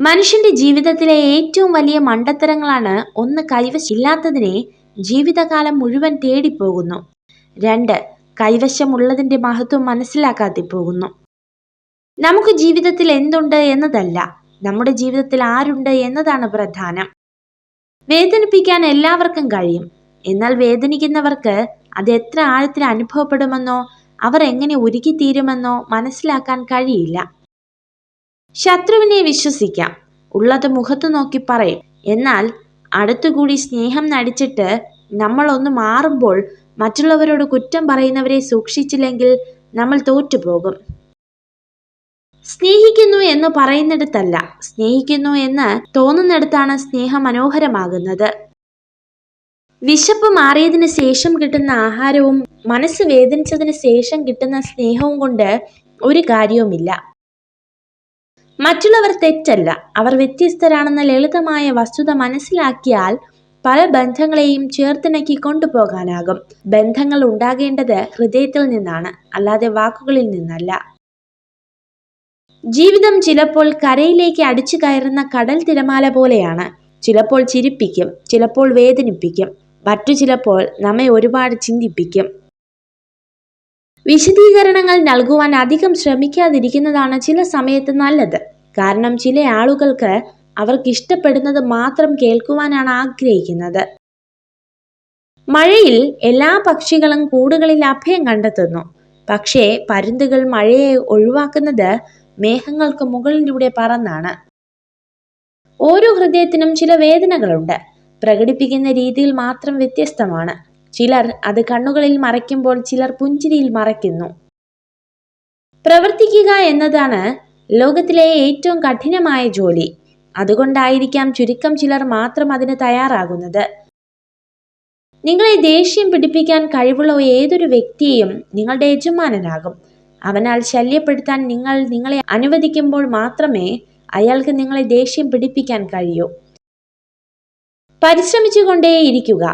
മനുഷ്യന്റെ ജീവിതത്തിലെ ഏറ്റവും വലിയ മണ്ടത്തരങ്ങളാണ്: ഒന്ന്, കൈവശമില്ലാത്തതിനെ ജീവിതകാലം മുഴുവൻ തേടിപ്പോകുന്നു. 2, കൈവശമുള്ളതിന്റെ മഹത്വം മനസ്സിലാക്കാതെ പോകുന്നു. നമുക്ക് ജീവിതത്തിൽ എന്തുണ്ട് എന്നതല്ല, നമ്മുടെ ജീവിതത്തിൽ ആരുണ്ട് എന്നതാണ് പ്രധാനം. വേദനിപ്പിക്കാൻ എല്ലാവർക്കും കഴിയും, എന്നാൽ വേദനിക്കുന്നവർക്ക് അത് എത്ര ആഴത്തിൽ അനുഭവപ്പെടുമെന്നോ അവർ എങ്ങനെ ഉരുകിത്തീരുമെന്നോ മനസ്സിലാക്കാൻ കഴിയില്ല. ശത്രുവിനെ വിശ്വസിക്കാം, ഉള്ളത് മുഖത്തു നോക്കി പറയും. എന്നാൽ അടുത്തുകൂടി സ്നേഹം നടിച്ചിട്ട് നമ്മൾ ഒന്ന് മാറുമ്പോൾ മറ്റുള്ളവരോട് കുറ്റം പറയുന്നവരെ സൂക്ഷിച്ചില്ലെങ്കിൽ നമ്മൾ തോറ്റുപോകും. സ്നേഹിക്കുന്നു എന്ന് പറയുന്നിടത്തല്ല, സ്നേഹിക്കുന്നു എന്ന് തോന്നുന്നിടത്താണ് സ്നേഹം മനോഹരമാകുന്നത്. വിശപ്പ് മാറിയതിന് ശേഷം കിട്ടുന്ന ആഹാരവും മനസ്സ് വേദനിച്ചതിന് ശേഷം കിട്ടുന്ന സ്നേഹവും കൊണ്ട് ഒരു കാര്യവുമില്ല. മറ്റുള്ളവർ തെറ്റല്ല, അവർ വ്യത്യസ്തരാണെന്ന ലളിതമായ വസ്തുത മനസ്സിലാക്കിയാൽ പല ബന്ധങ്ങളെയും ചേർത്തിണക്കി കൊണ്ടുപോകാനാകും. ബന്ധങ്ങൾ ഉണ്ടാകേണ്ടത് ഹൃദയത്തിൽ നിന്നാണ്, അല്ലാതെ വാക്കുകളിൽ നിന്നല്ല. ജീവിതം ചിലപ്പോൾ കരയിലേക്ക് അടിച്ചു കയറുന്ന കടൽ തിരമാല പോലെയാണ്. ചിലപ്പോൾ ചിരിപ്പിക്കും, ചിലപ്പോൾ വേദനിപ്പിക്കും, മറ്റു ചിലപ്പോൾ നമ്മെ ഒരുപാട് ചിന്തിപ്പിക്കും. വിശദീകരണങ്ങൾ നൽകുവാൻ അധികം ശ്രമിക്കാതിരിക്കുന്നതാണ് ചില സമയത്ത് നല്ലത്. കാരണം ചില ആളുകൾക്ക് അവർക്കിഷ്ടപ്പെടുന്നത് മാത്രം കേൾക്കുവാനാണ് ആഗ്രഹിക്കുന്നത്. മഴയിൽ എല്ലാ പക്ഷികളും കൂടുകളിൽ അഭയം കണ്ടെത്തുന്നു. പക്ഷേ പരുന്തുകൾ മഴയെ ഒഴിവാക്കുന്നത് മേഘങ്ങൾക്ക് മുകളിലൂടെ പറന്നാണ്. ഓരോ ഹൃദയത്തിനും ചില വേദനകളുണ്ട്. പ്രകടിപ്പിക്കുന്ന രീതിയിൽ മാത്രം വ്യത്യസ്തമാണ്. ചിലർ അത് കണ്ണുകളിൽ മറയ്ക്കുമ്പോൾ ചിലർ പുഞ്ചിരിയിൽ മറയ്ക്കുന്നു. പ്രവർത്തിക്കുക എന്നതാണ് ലോകത്തിലെ ഏറ്റവും കഠിനമായ ജോലി. അതുകൊണ്ടായിരിക്കാം ചുരുക്കം ചിലർ മാത്രം അതിന് തയ്യാറാകുന്നത്. നിങ്ങളെ ദേഷ്യം പിടിപ്പിക്കാൻ കഴിവുള്ള ഏതൊരു വ്യക്തിയെയും നിങ്ങളുടെ യജമാനനാകും. അവനാൽ ശല്യപ്പെടുത്താൻ നിങ്ങളെ അനുവദിക്കുമ്പോൾ മാത്രമേ അയാൾക്ക് നിങ്ങളെ ദേഷ്യം പിടിപ്പിക്കാൻ കഴിയൂ. പരിശ്രമിച്ചുകൊണ്ടേയിരിക്കുക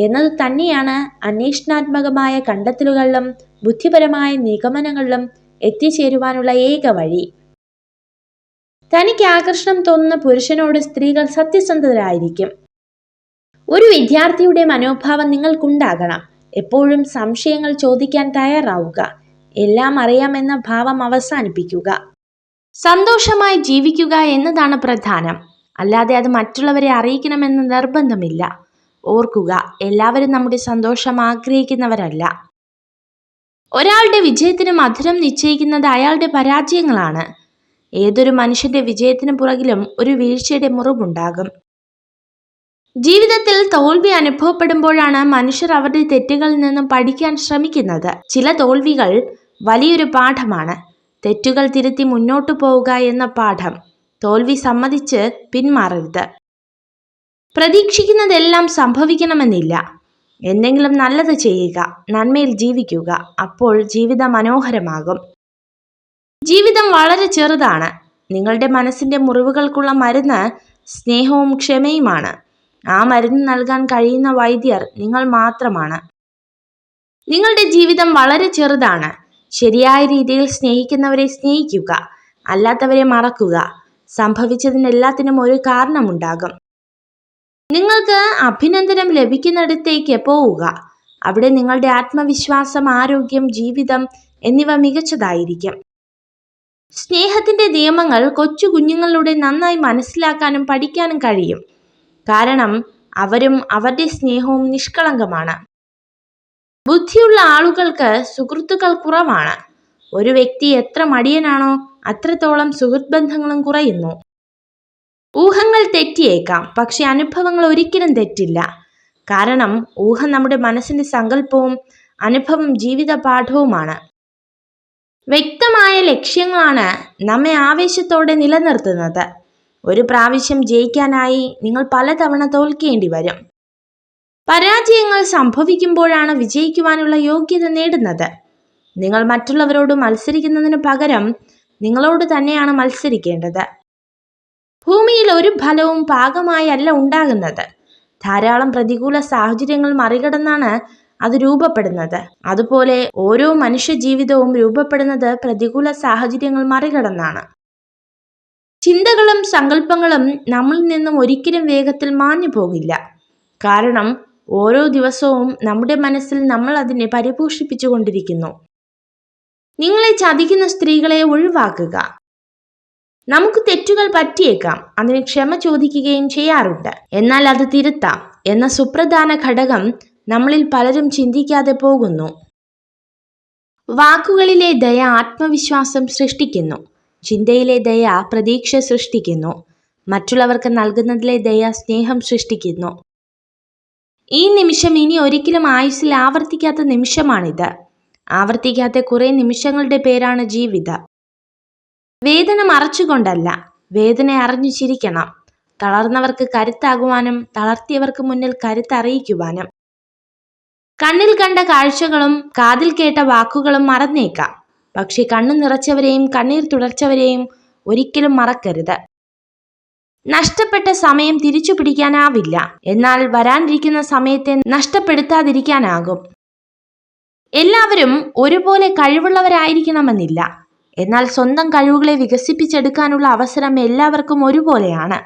എന്നത് തന്നെയാണ് അന്വേഷണാത്മകമായ കണ്ടെത്തലുകളിലും ബുദ്ധിപരമായ നിഗമനങ്ങളിലും എത്തിച്ചേരുവാനുള്ള ഏക വഴി. തനിക്ക് ആകർഷണം തോന്നുന്ന പുരുഷനോട് സ്ത്രീകൾ സത്യസന്ധരായിരിക്കും. ഒരു വിദ്യാർത്ഥിയുടെ മനോഭാവം നിങ്ങൾക്കുണ്ടാകണം. എപ്പോഴും സംശയങ്ങൾ ചോദിക്കാൻ തയ്യാറാവുക. എല്ലാം അറിയാമെന്ന ഭാവം അവസാനിപ്പിക്കുക. സന്തോഷമായി ജീവിക്കുക എന്നതാണ് പ്രധാനം, അല്ലാതെ അത് മറ്റുള്ളവരെ അറിയിക്കണമെന്ന് നിർബന്ധമില്ല. ഓർക്കുക, എല്ലാവരും നമ്മുടെ സന്തോഷം ആഗ്രഹിക്കുന്നവരല്ല. ഒരാളുടെ വിജയത്തിന് മധുരം നിശ്ചയിക്കുന്നത് അയാളുടെ പരാജയങ്ങളാണ്. ഏതൊരു മനുഷ്യന്റെ വിജയത്തിന് പുറകിലും ഒരു വീഴ്ചയുടെ മുറിവുണ്ടാകും. ജീവിതത്തിൽ തോൽവി അനുഭവപ്പെടുമ്പോഴാണ് മനുഷ്യർ അവരുടെ തെറ്റുകളിൽ നിന്നും പഠിക്കാൻ ശ്രമിക്കുന്നത്. ചില തോൽവികൾ വലിയൊരു പാഠമാണ്. തെറ്റുകൾ തിരുത്തി മുന്നോട്ടു പോവുക എന്ന പാഠം. തോൽവി സമ്മതിച്ച് പിന്മാറരുത്. പ്രതീക്ഷിക്കുന്നതെല്ലാം സംഭവിക്കണമെന്നില്ല. എന്തെങ്കിലും നല്ലത് ചെയ്യുക, നന്മയിൽ ജീവിക്കുക. അപ്പോൾ ജീവിതം മനോഹരമാകും. ജീവിതം വളരെ ചെറുതാണ്. നിങ്ങളുടെ മനസ്സിന്റെ മുറിവുകൾക്കുള്ള മരുന്ന് സ്നേഹവും ക്ഷമയുമാണ്. ആ മരുന്ന് നൽകാൻ കഴിയുന്ന വൈദ്യർ നിങ്ങൾ മാത്രമാണ്. നിങ്ങളുടെ ജീവിതം വളരെ ചെറുതാണ്. ശരിയായ രീതിയിൽ സ്നേഹിക്കുന്നവരെ സ്നേഹിക്കുക, അല്ലാത്തവരെ മറക്കുക. സംഭവിച്ചതിനെല്ലാത്തിനും ഒരു കാരണമുണ്ടാകും. നിങ്ങൾക്ക് അഭിനന്ദനം ലഭിക്കുന്നിടത്തേക്ക് പോവുക. അവിടെ നിങ്ങളുടെ ആത്മവിശ്വാസം, ആരോഗ്യം, ജീവിതം എന്നിവ മികച്ചതായിരിക്കും. സ്നേഹത്തിന്റെ നിയമങ്ങൾ കൊച്ചു കുഞ്ഞുങ്ങളിലൂടെ നന്നായി മനസ്സിലാക്കാനും പഠിക്കാനും കഴിയും. കാരണം അവരും അവരുടെ സ്നേഹവും നിഷ്കളങ്കമാണ്. ബുദ്ധിയുള്ള ആളുകൾക്ക് സുഹൃത്തുക്കൾ കുറവാണ്. ഒരു വ്യക്തി എത്ര മടിയനാണോ അത്രത്തോളം സുഹൃത്ത് ബന്ധങ്ങളും കുറയുന്നു. ഊഹങ്ങൾ തെറ്റിയേക്കാം, പക്ഷെ അനുഭവങ്ങൾ ഒരിക്കലും തെറ്റില്ല. കാരണം ഊഹം നമ്മുടെ മനസ്സിന്റെ സങ്കല്പവും അനുഭവം ജീവിത പാഠവുമാണ്. വ്യക്തമായ ലക്ഷ്യങ്ങളാണ് നമ്മെ ആവേശത്തോടെ നിലനിർത്തുന്നത്. ഒരു പ്രാവശ്യം ജയിക്കാനായി നിങ്ങൾ പലതവണ തോൽക്കേണ്ടി വരും. പരാജയങ്ങൾ സംഭവിക്കുമ്പോഴാണ് വിജയിക്കുവാനുള്ള യോഗ്യത നേടുന്നത്. നിങ്ങൾ മറ്റുള്ളവരോട് മത്സരിക്കുന്നതിന് പകരം നിങ്ങളോട് തന്നെയാണ് മത്സരിക്കേണ്ടത്. ഭൂമിയിൽ ഒരു ഫലവും പാകമായി അല്ല ഉണ്ടാകുന്നത്. ധാരാളം പ്രതികൂല സാഹചര്യങ്ങൾ മറികടന്നാണ് അത് രൂപപ്പെടുന്നത്. അതുപോലെ ഓരോ മനുഷ്യ ജീവിതവും രൂപപ്പെടുന്നത് പ്രതികൂല സാഹചര്യങ്ങൾ മറികടന്നാണ്. ചിന്തകളും സങ്കല്പങ്ങളും നമ്മളിൽ നിന്നും ഒരിക്കലും വേഗത്തിൽ മാഞ്ഞു പോകില്ല. കാരണം ഓരോ ദിവസവും നമ്മുടെ മനസ്സിൽ നമ്മൾ അതിനെ പരിപോഷിപ്പിച്ചുകൊണ്ടിരിക്കുന്നു. നിങ്ങളെ ചതിക്കുന്ന സ്ത്രീകളെ ഒഴിവാക്കുക. നമുക്ക് തെറ്റുകൾ പറ്റിയേക്കാം, അതിന് ക്ഷമ ചോദിക്കുകയും ചെയ്യാറുണ്ട്. എന്നാൽ അത് തിരുത്താം എന്ന സുപ്രധാന ഘടകം നമ്മളിൽ പലരും ചിന്തിക്കാതെ പോകുന്നു. വാക്കുകളിലെ ദയ ആത്മവിശ്വാസം സൃഷ്ടിക്കുന്നു. ചിന്തയിലെ ദയ പ്രതീക്ഷ സൃഷ്ടിക്കുന്നു. മറ്റുള്ളവർക്ക് നൽകുന്നതിലെ ദയ സ്നേഹം സൃഷ്ടിക്കുന്നു. ഈ നിമിഷം ഇനി ഒരിക്കലും ആയുസ്സിൽ ആവർത്തിക്കാത്ത നിമിഷമാണിത്. ആവർത്തിക്കാത്ത കുറെ നിമിഷങ്ങളുടെ പേരാണ് ജീവിതം. വേദന മറച്ചുകൊണ്ടല്ല, വേദന അറിഞ്ഞു ചിരിക്കണം. തളർന്നവർക്ക് കരുത്താകുവാനും തളർത്തിയവർക്ക് മുന്നിൽ കരുത്തറിയിക്കുവാനും. കണ്ണിൽ കണ്ട കാഴ്ചകളും കാതിൽ കേട്ട വാക്കുകളും മറന്നേക്കാം. പക്ഷെ കണ്ണു നിറച്ചവരെയും കണ്ണീർ തുടർച്ചവരെയും ഒരിക്കലും മറക്കരുത്. നഷ്ടപ്പെട്ട സമയം തിരിച്ചു പിടിക്കാനാവില്ല, എന്നാൽ വരാനിരിക്കുന്ന സമയത്തെ നഷ്ടപ്പെടുത്താതിരിക്കാനാകും. എല്ലാവരും ഒരുപോലെ കഴിവുള്ളവരായിരിക്കണമെന്നില്ല, എന്നാൽ സ്വന്തം കഴിവുകളെ വികസിപ്പിച്ചെടുക്കാനുള്ള അവസരം എല്ലാവർക്കും ഒരുപോലെയാണ്.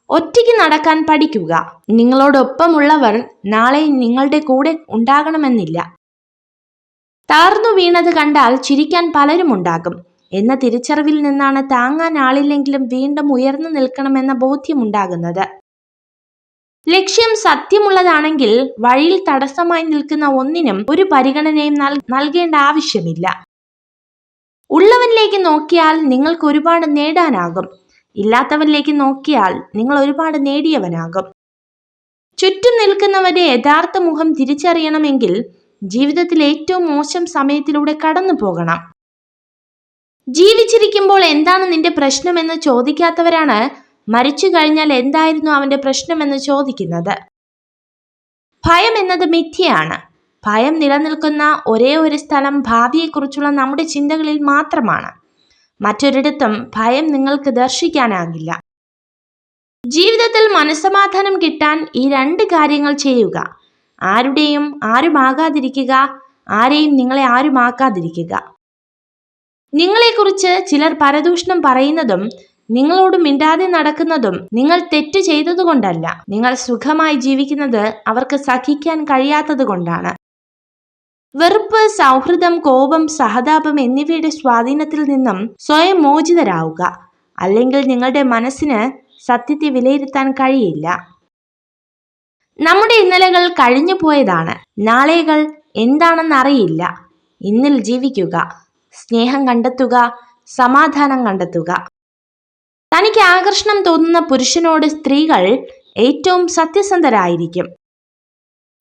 ഒറ്റയ്ക്ക് നടക്കാൻ പഠിക്കുക. നിങ്ങളോടൊപ്പമുള്ളവർ നാളെ നിങ്ങളുടെ കൂടെ ഉണ്ടാകണമെന്നില്ല. തളർന്നു വീണത് കണ്ടാൽ ചിരിക്കാൻ പലരും ഉണ്ടാകും എന്ന തിരിച്ചറിവിൽ നിന്നാണ് താങ്ങാൻ ആളില്ലെങ്കിലും വീണ്ടും ഉയർന്നു നിൽക്കണമെന്ന ബോധ്യമുണ്ടാകുന്നത്. ലക്ഷ്യം സത്യമുള്ളതാണെങ്കിൽ വഴിയിൽ തടസ്സമായി നിൽക്കുന്ന ഒന്നിനും ഒരു പരിഗണനയും നൽകേണ്ട ആവശ്യമില്ല. ഉള്ളവനിലേക്ക് നോക്കിയാൽ നിങ്ങൾക്ക് ഒരുപാട് നേടാനാകും. ഇല്ലാത്തവനിലേക്ക് നോക്കിയാൽ നിങ്ങൾ ഒരുപാട് നേടിയവനാകും. ചുറ്റും നിൽക്കുന്നവരുടെ യഥാർത്ഥ മുഖം തിരിച്ചറിയണമെങ്കിൽ ജീവിതത്തിൽ ഏറ്റവും മോശം സമയത്തിലൂടെ കടന്നു പോകണം. ജീവിച്ചിരിക്കുമ്പോൾ എന്താണ് നിന്റെ പ്രശ്നമെന്ന് ചോദിക്കാത്തവരാണ് മരിച്ചു കഴിഞ്ഞാൽ എന്തായിരുന്നു അവന്റെ പ്രശ്നമെന്ന് ചോദിക്കുന്നത്. ഭയം എന്നത് മിഥ്യയാണ്. ഭയം നിലനിൽക്കുന്ന ഒരേ ഒരു സ്ഥലം ഭാവിയെക്കുറിച്ചുള്ള നമ്മുടെ ചിന്തകളിൽ മാത്രമാണ്. മറ്റൊരിടത്തും ഭയം നിങ്ങൾക്ക് ദർശിക്കാനാകില്ല. ജീവിതത്തിൽ മനസ്സമാധാനം കിട്ടാൻ ഈ രണ്ട് കാര്യങ്ങൾ ചെയ്യുക. ആരുടെയും ആരുമാകാതിരിക്കുക, ആരെയും നിങ്ങളെ ആരുമാക്കാതിരിക്കുക. നിങ്ങളെക്കുറിച്ച് ചിലർ പരദൂഷണം പറയുന്നതും നിങ്ങളോട് മിണ്ടാതെ നടക്കുന്നതും നിങ്ങൾ തെറ്റ് ചെയ്തതുകൊണ്ടല്ല, നിങ്ങൾ സുഖമായി ജീവിക്കുന്നത് അവർക്ക് സഹിക്കാൻ കഴിയാത്തത് കൊണ്ടാണ്. വെറുപ്പ്, സൗഹൃദം, കോപം, സഹതാപം എന്നിവയുടെ സ്വാധീനത്തിൽ നിന്നും സ്വയം മോചിതരാവുക. അല്ലെങ്കിൽ നിങ്ങളുടെ മനസ്സിന് സത്യത്തെ വിലയിരുത്താൻ കഴിയില്ല. നമ്മുടെ ഇന്നലകൾ കഴിഞ്ഞു പോയതാണ്. നാളെകൾ എന്താണെന്ന് അറിയില്ല. ഇന്നിൽ ജീവിക്കുക, സ്നേഹം കണ്ടെത്തുക, സമാധാനം കണ്ടെത്തുക. തനിക്ക് ആകർഷണം തോന്നുന്ന പുരുഷനോട് സ്ത്രീകൾ ഏറ്റവും സത്യസന്ധരായിരിക്കും.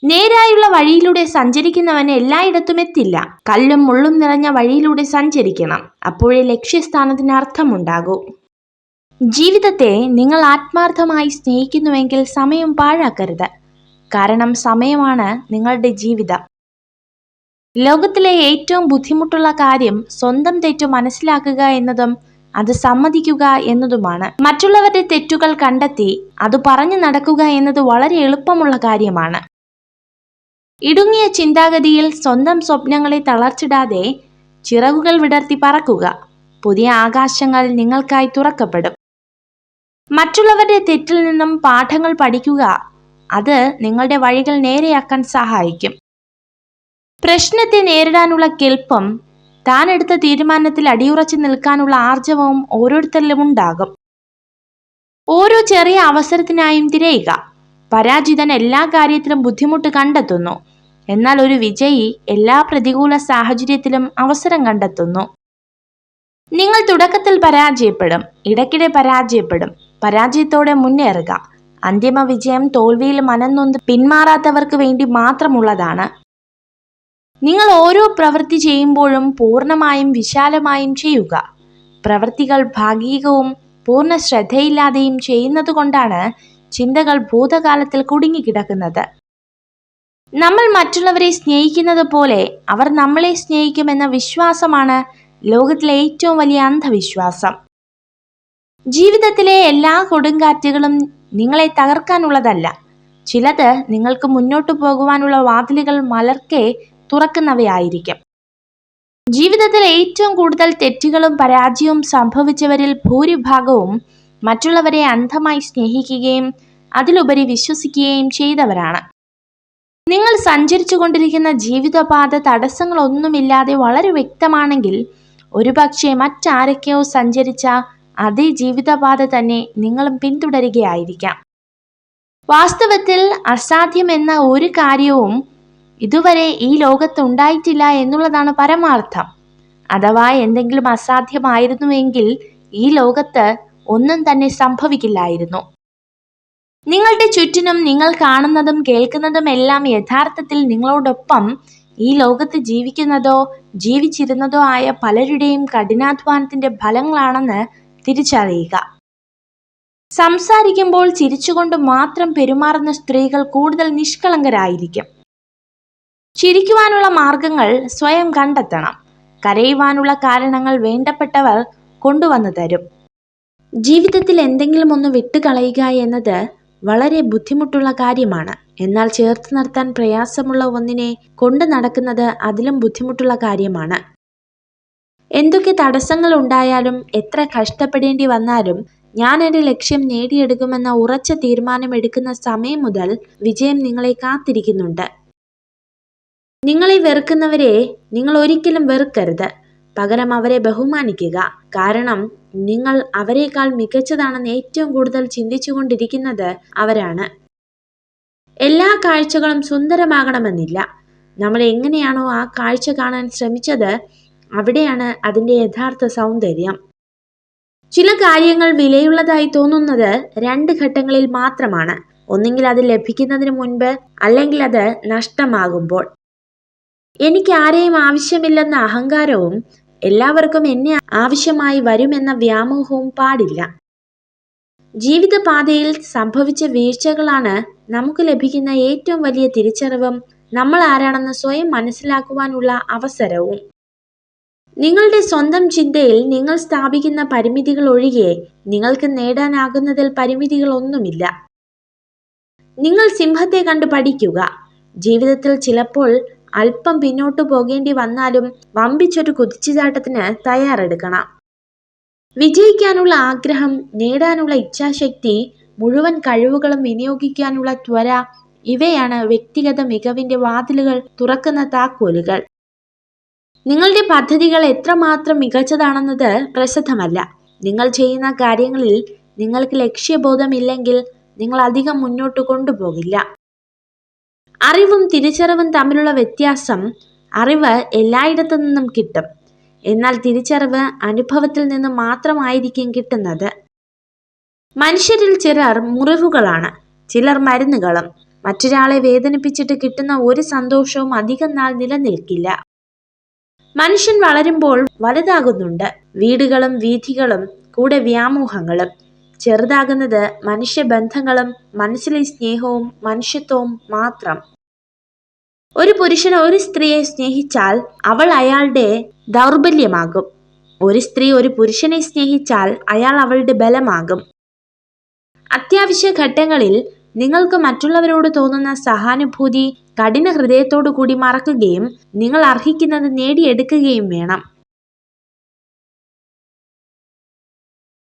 നേരായുള്ള വഴിയിലൂടെ സഞ്ചരിക്കുന്നവന് എല്ലായിടത്തും എത്തില്ല. കല്ലും മുള്ളും നിറഞ്ഞ വഴിയിലൂടെ സഞ്ചരിക്കണം. അപ്പോഴേ ലക്ഷ്യസ്ഥാനത്തിന് അർത്ഥമുണ്ടാകൂ. ജീവിതത്തെ നിങ്ങൾ ആത്മാർത്ഥമായി സ്നേഹിക്കുന്നുവെങ്കിൽ സമയം പാഴാക്കരുത്. കാരണം സമയമാണ് നിങ്ങളുടെ ജീവിതം. ലോകത്തിലെ ഏറ്റവും ബുദ്ധിമുട്ടുള്ള കാര്യം സ്വന്തം തെറ്റു മനസ്സിലാക്കുക എന്നതും അത് സമ്മതിക്കുക എന്നതുമാണ്. മറ്റുള്ളവരുടെ തെറ്റുകൾ കണ്ടെത്തി അത് പറഞ്ഞു നടക്കുക എന്നത് വളരെ എളുപ്പമുള്ള കാര്യമാണ്. ഇടുങ്ങിയ ചിന്താഗതിയിൽ സ്വന്തം സ്വപ്നങ്ങളെ തളർച്ചിടാതെ ചിറകുകൾ വിടർത്തി പറക്കുക. പുതിയ ആകാശങ്ങൾ നിങ്ങൾക്കായി തുറക്കപ്പെടും. മറ്റുള്ളവരുടെ തെറ്റിൽ നിന്നും പാഠങ്ങൾ പഠിക്കുക. അത് നിങ്ങളുടെ വഴികൾ നേരെയാക്കാൻ സഹായിക്കും. പ്രശ്നത്തെ നേരിടാനുള്ള കെൽപ്പും താൻ എടുത്ത തീരുമാനത്തിൽ അടിയുറച്ചു നിൽക്കാനുള്ള ആർജവവും ഓരോരുത്തരിലും ഉണ്ടാകും. ഓരോ ചെറിയ അവസരത്തിനായും തിരയുക. പരാജിതൻ എല്ലാ കാര്യത്തിലും ബുദ്ധിമുട്ട് കണ്ടെത്തുന്നു, എന്നാൽ ഒരു വിജയി എല്ലാ പ്രതികൂല സാഹചര്യത്തിലും അവസരം കണ്ടെത്തുന്നു. നിങ്ങൾ തുടക്കത്തിൽ പരാജയപ്പെടും, ഇടയ്ക്കിടെ പരാജയപ്പെടും. പരാജയത്തോടെ മുന്നേറുക. അന്തിമ വിജയം തോൽവിയിൽ മനംനൊന്ത് പിന്മാറാത്തവർക്ക് വേണ്ടി മാത്രമുള്ളതാണ്. നിങ്ങൾ ഓരോ പ്രവൃത്തി ചെയ്യുമ്പോഴും പൂർണ്ണമായും വിശാലമായും ചെയ്യുക. പ്രവൃത്തികൾ ഭാഗികവും പൂർണ്ണ ശ്രദ്ധയില്ലാതെയും ചെയ്യുന്നത് കൊണ്ടാണ് ചിന്തകൾ ഭൂതകാലത്തിൽ കുടുങ്ങിക്കിടക്കുന്നത്. നമ്മൾ മറ്റുള്ളവരെ സ്നേഹിക്കുന്നത് പോലെ അവർ നമ്മളെ സ്നേഹിക്കുമെന്ന വിശ്വാസമാണ് ലോകത്തിലെ ഏറ്റവും വലിയ അന്ധവിശ്വാസം. ജീവിതത്തിലെ എല്ലാ കൊടുങ്കാറ്റുകളും നിങ്ങളെ തകർക്കാനുള്ളതല്ല. ചിലത് നിങ്ങൾക്ക് മുന്നോട്ടു പോകുവാനുള്ള വാതിലുകൾ മലർക്കെ തുറക്കുന്നവയായിരിക്കും. ജീവിതത്തിൽ ഏറ്റവും കൂടുതൽ തെറ്റുകളും പരാജയവും സംഭവിച്ചവരിൽ ഭൂരിഭാഗവും മറ്റുള്ളവരെ അന്ധമായി സ്നേഹിക്കുകയും അതിലുപരി വിശ്വസിക്കുകയും ചെയ്തവരാണ്. നിങ്ങൾ സഞ്ചരിച്ചു കൊണ്ടിരിക്കുന്ന ജീവിതപാത തടസ്സങ്ങളൊന്നുമില്ലാതെ വളരെ വ്യക്തമാണെങ്കിൽ ഒരുപക്ഷെ മറ്റാരൊക്കെയോ സഞ്ചരിച്ച അതേ ജീവിതപാത തന്നെ നിങ്ങളും പിന്തുടരുകയായിരിക്കാം. വാസ്തവത്തിൽ അസാധ്യമെന്ന ഒരു കാര്യവും ഇതുവരെ ഈ ലോകത്ത് ഉണ്ടായിട്ടില്ല എന്നുള്ളതാണ് പരമാർത്ഥം. അഥവാ എന്തെങ്കിലും അസാധ്യമായിരുന്നുവെങ്കിൽ ഈ ലോകത്ത് ഒന്നും തന്നെ സംഭവിക്കില്ലായിരുന്നു. നിങ്ങളുടെ ചുറ്റിനും നിങ്ങൾ കാണുന്നതും കേൾക്കുന്നതും എല്ലാം യഥാർത്ഥത്തിൽ നിങ്ങളോടൊപ്പം ഈ ലോകത്ത് ജീവിക്കുന്നതോ ജീവിച്ചിരുന്നതോ ആയ പലരുടെയും കഠിനാധ്വാനത്തിന്റെ ഫലങ്ങളാണെന്ന് തിരിച്ചറിയുക. സംസാരിക്കുമ്പോൾ ചിരിച്ചുകൊണ്ട് മാത്രം പെരുമാറുന്ന സ്ത്രീകൾ കൂടുതൽ നിഷ്കളങ്കരായിരിക്കും. ചിരിക്കുവാനുള്ള മാർഗങ്ങൾ സ്വയം കണ്ടെത്തണം. കരയുവാനുള്ള കാരണങ്ങൾ വേണ്ടപ്പെട്ടവർ കൊണ്ടുവന്നു തരും. ജീവിതത്തിൽ എന്തെങ്കിലും ഒന്ന് വിട്ടുകളയുക എന്നത് വളരെ ബുദ്ധിമുട്ടുള്ള കാര്യമാണ്. എന്നാൽ ചേർത്ത് നിർത്താൻ പ്രയാസമുള്ള ഒന്നിനെ കൊണ്ടു നടക്കുന്നത് അതിലും ബുദ്ധിമുട്ടുള്ള കാര്യമാണ്. എന്തൊക്കെ തടസ്സങ്ങൾ ഉണ്ടായാലും എത്ര കഷ്ടപ്പെടേണ്ടി വന്നാലും ഞാൻ എൻ്റെ ലക്ഷ്യം നേടിയെടുക്കുമെന്ന ഉറച്ച തീരുമാനമെടുക്കുന്ന സമയം മുതൽ വിജയം നിങ്ങളെ കാത്തിരിക്കുന്നുണ്ട്. നിങ്ങളെ വെറുക്കുന്നവരെ നിങ്ങൾ ഒരിക്കലും വെറുക്കരുത്. പകരം അവരെ ബഹുമാനിക്കുക. കാരണം നിങ്ങൾ അവരെക്കാൾ മികച്ചതാണെന്ന് ഏറ്റവും കൂടുതൽ ചിന്തിച്ചുകൊണ്ടിരിക്കുന്നത് അവരാണ്. എല്ലാ കാഴ്ചകളും സുന്ദരമാകണമെന്നില്ല. നമ്മൾ എങ്ങനെയാണോ ആ കാഴ്ച കാണാൻ ശ്രമിച്ചത് അവിടെയാണ് അതിൻ്റെ യഥാർത്ഥ സൗന്ദര്യം. ചില കാര്യങ്ങൾ വിലയുള്ളതായി തോന്നുന്നത് 2 ഘട്ടങ്ങളിൽ മാത്രമാണ്. ഒന്നെങ്കിൽ അത് ലഭിക്കുന്നതിന് മുൻപ്, അല്ലെങ്കിൽ അത് നഷ്ടമാകുമ്പോൾ. എനിക്ക് ആരെയും ആവശ്യമില്ലെന്ന അഹങ്കാരവും എല്ലാവർക്കും എന്നെ ആവശ്യമായി വരുമെന്ന വ്യാമോഹവും പാടില്ല. ജീവിതപാതയിൽ സംഭവിച്ച വീഴ്ചകളാണ് നമുക്ക് ലഭിക്കുന്ന ഏറ്റവും വലിയ തിരിച്ചറിവും നമ്മൾ ആരാണെന്ന് സ്വയം മനസ്സിലാക്കുവാനുള്ള അവസരവും. നിങ്ങളുടെ സ്വന്തം ചിന്തയിൽ നിങ്ങൾ സ്ഥാപിക്കുന്ന പരിമിതികൾ ഒഴികെ നിങ്ങൾക്ക് നേടാനാകുന്നതിൽ പരിമിതികളൊന്നുമില്ല. നിങ്ങൾ സിംഹത്തെ കണ്ടു പഠിക്കുക. ജീവിതത്തിൽ ചിലപ്പോൾ അല്പം പിന്നോട്ടു പോകേണ്ടി വന്നാലും വമ്പിച്ചൊരു കുതിച്ചുചാട്ടത്തിന് തയ്യാറെടുക്കണം. വിജയിക്കാനുള്ള ആഗ്രഹം, നേടാനുള്ള ഇച്ഛാശക്തി, മുഴുവൻ കഴിവുകളും വിനിയോഗിക്കാനുള്ള ത്വര, ഇവയാണ് വ്യക്തിഗത മികവിന്റെ വാതിലുകൾ തുറക്കുന്ന താക്കോലുകൾ. നിങ്ങളുടെ പദ്ധതികൾ എത്രമാത്രം മികച്ചതാണെന്നത് പ്രസിദ്ധമല്ല. നിങ്ങൾ ചെയ്യുന്ന കാര്യങ്ങളിൽ നിങ്ങൾക്ക് ലക്ഷ്യബോധമില്ലെങ്കിൽ നിങ്ങൾ അധികം മുന്നോട്ട് കൊണ്ടുപോകില്ല. അറിവും തിരിച്ചറിവും തമ്മിലുള്ള വ്യത്യാസം: അറിവ് എല്ലായിടത്തു നിന്നും കിട്ടും, എന്നാൽ തിരിച്ചറിവ് അനുഭവത്തിൽ നിന്ന് മാത്രമായിരിക്കും കിട്ടുന്നത്. മനുഷ്യരിൽ ചിലർ മുറിവുകളാണ്, ചിലർ മരുന്നുകളും. മറ്റൊരാളെ വേദനിപ്പിച്ചിട്ട് കിട്ടുന്ന ഒരു സന്തോഷവും അധികം നാൾ നിലനിൽക്കില്ല. മനുഷ്യൻ വളരുമ്പോൾ വലുതാകുന്നുണ്ട്. വീടുകളും വീഥികളും കൂടെ വ്യാമോഹങ്ങളും. ചെറുതാകുന്നത് മനുഷ്യബന്ധങ്ങളും മനസ്സിലെ സ്നേഹവും മനുഷ്യത്വവും മാത്രം. ഒരു പുരുഷൻ ഒരു സ്ത്രീയെ സ്നേഹിച്ചാൽ അവൾ അയാളുടെ ദൗർബല്യമാകും. ഒരു സ്ത്രീ ഒരു പുരുഷനെ സ്നേഹിച്ചാൽ അയാൾ അവളുടെ ബലമാകും. അത്യാവശ്യ ഘട്ടങ്ങളിൽ നിങ്ങൾക്ക് മറ്റുള്ളവരോട് തോന്നുന്ന സഹാനുഭൂതി കഠിന ഹൃദയത്തോടു കൂടി മറക്കുകയും നിങ്ങൾ അർഹിക്കുന്നത് നേടിയെടുക്കുകയും വേണം.